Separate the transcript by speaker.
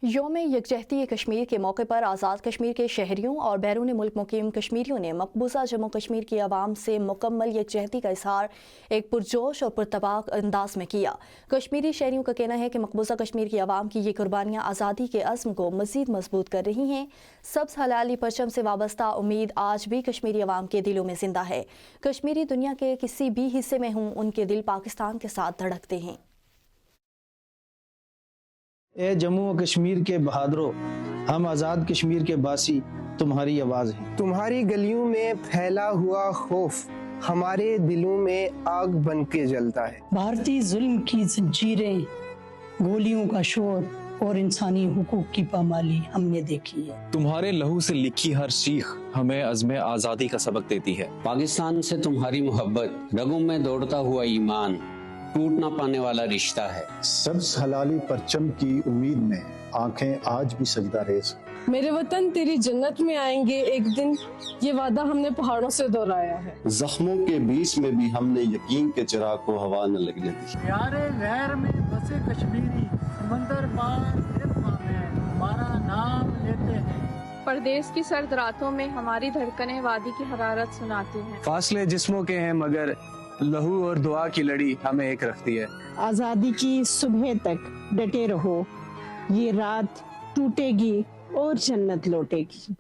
Speaker 1: یوم یکجہتی کشمیر کے موقع پر آزاد کشمیر کے شہریوں اور بیرون ملک مقیم کشمیریوں نے مقبوضہ جموں کشمیر کی عوام سے مکمل یکجہتی کا اظہار ایک پرجوش اور پرتپاک انداز میں کیا۔ کشمیری شہریوں کا کہنا ہے کہ مقبوضہ کشمیر کی عوام کی یہ قربانیاں آزادی کے عزم کو مزید مضبوط کر رہی ہیں۔ سبز ہلالی پرچم سے وابستہ امید آج بھی کشمیری عوام کے دلوں میں زندہ ہے۔ کشمیری دنیا کے کسی بھی حصے میں ہوں، ان کے دل پاکستان کے ساتھ دھڑکتے ہیں۔
Speaker 2: اے جموں و کشمیر کے بہادروں، ہم آزاد کشمیر کے باسی تمہاری آواز ہیں۔
Speaker 3: تمہاری گلیوں میں پھیلا ہوا خوف ہمارے دلوں میں آگ بن کے جلتا ہے۔
Speaker 4: بھارتی ظلم کی زنجیریں، گولیوں کا شور اور انسانی حقوق کی پامالی ہم نے دیکھی ہے۔
Speaker 5: تمہارے لہو سے لکھی ہر سیخ ہمیں عزم آزادی کا سبق دیتی ہے۔
Speaker 6: پاکستان سے تمہاری محبت رگوں میں دوڑتا ہوا ایمان، ٹوٹ نہ پانے والا رشتہ ہے۔
Speaker 7: سبز ہلالی پرچم کی امید میں آنکھیں آج بھی سجدہ ریز۔
Speaker 8: میرے وطن تیری جنت میں آئیں گے ایک دن، یہ وعدہ ہم نے پہاڑوں سے دہرایا ہے۔
Speaker 9: زخموں کے بیچ میں بھی ہم نے یقین کے چراغ کو ہوا نہ لگنے دی۔
Speaker 10: پیارے غیر میں بسے کشمیری، سمندر پار میں ہمارا نام لیتے ہیں۔
Speaker 11: پردیس کی سرد راتوں میں ہماری دھڑکنیں وادی کی حرارت سناتی ہیں۔
Speaker 12: فاصلے جسموں کے ہیں مگر لہو اور دعا کی لڑی ہمیں ایک رکھتی ہے۔
Speaker 13: آزادی کی صبح تک ڈٹے رہو، یہ رات ٹوٹے گی اور جنت لوٹے گی۔